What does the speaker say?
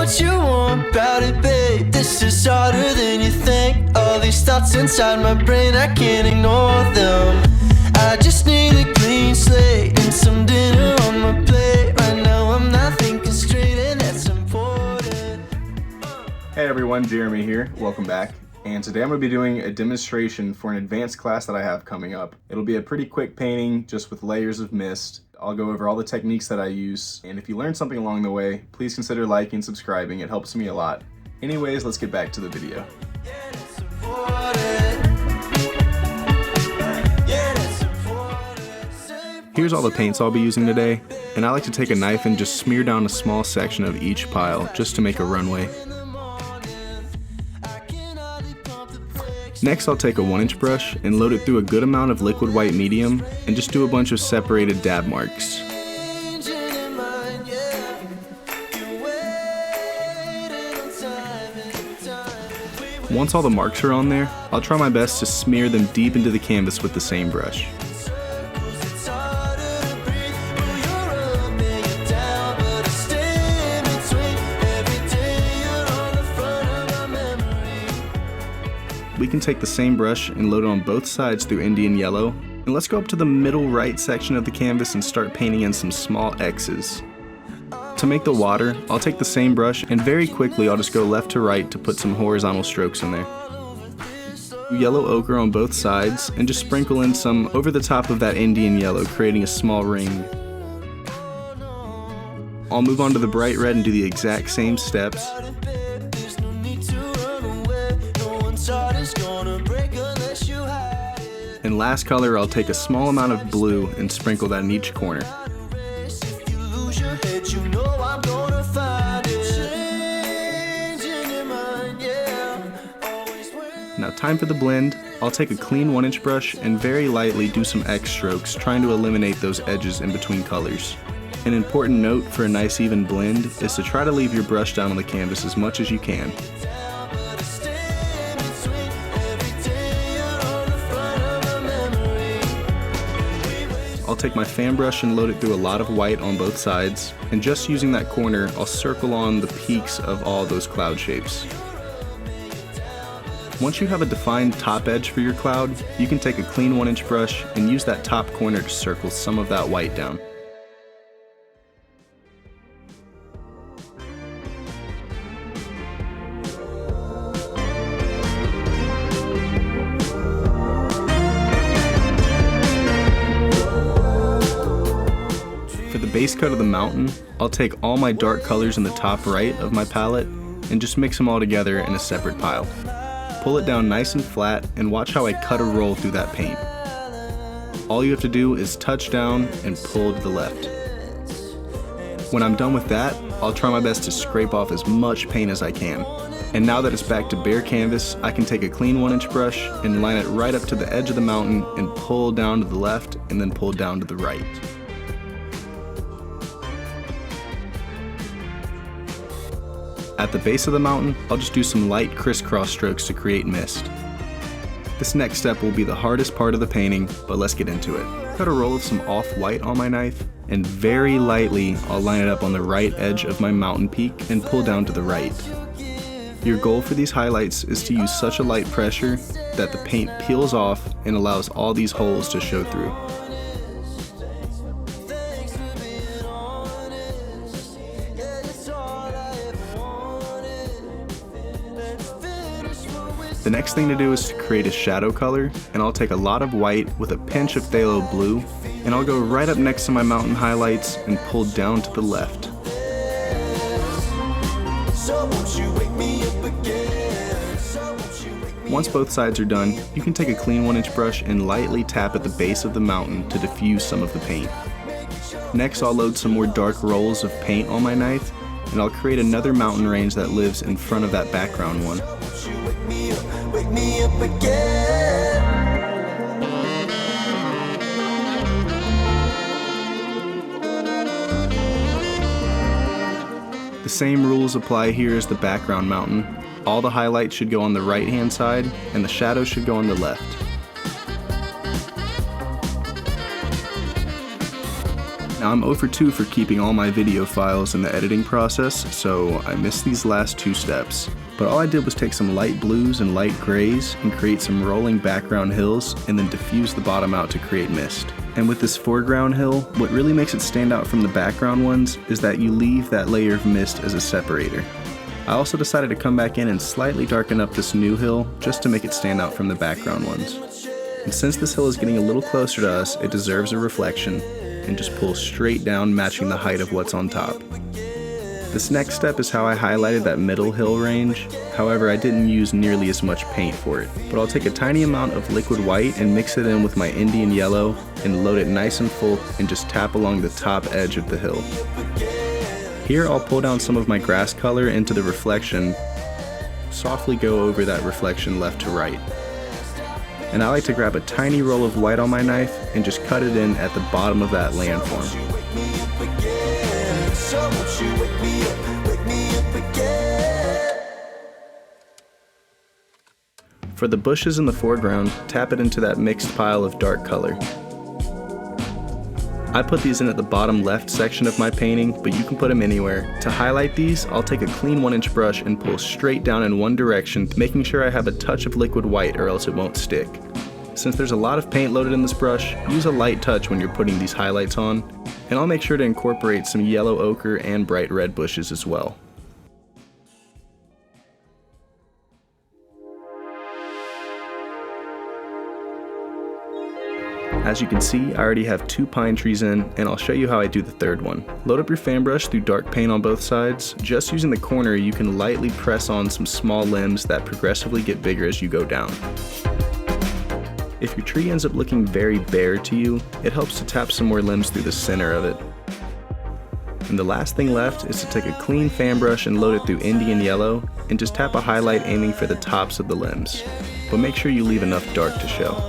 what you want about it, babe. This is harder than you think. All these thoughts inside my brain, I can't ignore them. I just need a clean slate and some dinner on my plate. Right now I'm not thinking straight, and that's important. Hey everyone, Jeremy here. Welcome back. And today I'm going to be doing a demonstration for an advanced class that I have coming up. It'll be a pretty quick painting just with layers of mist. I'll go over all the techniques that I use, and if you learn something along the way, please consider liking and subscribing. It helps me a lot. Anyways, let's get back to the video. Here's all the paints I'll be using today, and I like to take a knife and just smear down a small section of each pile just to make a runway. Next, I'll take a 1-inch brush and load it through a good amount of liquid white medium and just do a bunch of separated dab marks. Once all the marks are on there, I'll try my best to smear them deep into the canvas with the same brush. We can take the same brush and load it on both sides through Indian yellow, and let's go up to the middle right section of the canvas and start painting in some small X's. To make the water, I'll take the same brush and very quickly I'll just go left to right to put some horizontal strokes in there. Yellow ochre on both sides and just sprinkle in some over the top of that Indian yellow, creating a small ring. I'll move on to the bright red and do the exact same steps. And last color, I'll take a small amount of blue and sprinkle that in each corner. Now time for the blend. I'll take a clean 1-inch brush and very lightly do some X strokes, trying to eliminate those edges in between colors. An important note for a nice even blend is to try to leave your brush down on the canvas as much as you can. I'll take my fan brush and load it through a lot of white on both sides, and just using that corner, I'll circle on the peaks of all those cloud shapes. Once you have a defined top edge for your cloud, you can take a clean 1-inch brush and use that top corner to circle some of that white down. For the base coat of the mountain, I'll take all my dark colors in the top right of my palette and just mix them all together in a separate pile. Pull it down nice and flat and watch how I cut a roll through that paint. All you have to do is touch down and pull to the left. When I'm done with that, I'll try my best to scrape off as much paint as I can. And now that it's back to bare canvas, I can take a clean 1-inch brush and line it right up to the edge of the mountain and pull down to the left and then pull down to the right. At the base of the mountain, I'll just do some light crisscross strokes to create mist. This next step will be the hardest part of the painting, but let's get into it. Cut a roll of some off-white on my knife, and very lightly I'll line it up on the right edge of my mountain peak and pull down to the right. Your goal for these highlights is to use such a light pressure that the paint peels off and allows all these holes to show through. The next thing to do is to create a shadow color, and I'll take a lot of white with a pinch of phthalo blue, and I'll go right up next to my mountain highlights and pull down to the left. Once both sides are done, you can take a clean 1-inch brush and lightly tap at the base of the mountain to diffuse some of the paint. Next, I'll load some more dark rolls of paint on my knife, and I'll create another mountain range that lives in front of that background one. The same rules apply here as the background mountain. All the highlights should go on the right hand side and the shadows should go on the left. Now I'm 0 for 2 for keeping all my video files in the editing process, so I missed these last 2 steps. But all I did was take some light blues and light grays and create some rolling background hills and then diffuse the bottom out to create mist. And with this foreground hill, what really makes it stand out from the background ones is that you leave that layer of mist as a separator. I also decided to come back in and slightly darken up this new hill just to make it stand out from the background ones. And since this hill is getting a little closer to us, it deserves a reflection, and just pull straight down, matching the height of what's on top. This next step is how I highlighted that middle hill range. However, I didn't use nearly as much paint for it. But I'll take a tiny amount of liquid white and mix it in with my Indian yellow and load it nice and full and just tap along the top edge of the hill. Here I'll pull down some of my grass color into the reflection, softly go over that reflection left to right. And I like to grab a tiny roll of white on my knife and just cut it in at the bottom of that landform. For the bushes in the foreground, tap it into that mixed pile of dark color. I put these in at the bottom left section of my painting, but you can put them anywhere. To highlight these, I'll take a clean 1-inch brush and pull straight down in one direction, making sure I have a touch of liquid white or else it won't stick. Since there's a lot of paint loaded in this brush, use a light touch when you're putting these highlights on, and I'll make sure to incorporate some yellow ochre and bright red bushes as well. As you can see, I already have 2 pine trees in, and I'll show you how I do the third one. Load up your fan brush through dark paint on both sides. Just using the corner, you can lightly press on some small limbs that progressively get bigger as you go down. If your tree ends up looking very bare to you, it helps to tap some more limbs through the center of it. And the last thing left is to take a clean fan brush and load it through Indian yellow, and just tap a highlight aiming for the tops of the limbs. But make sure you leave enough dark to show.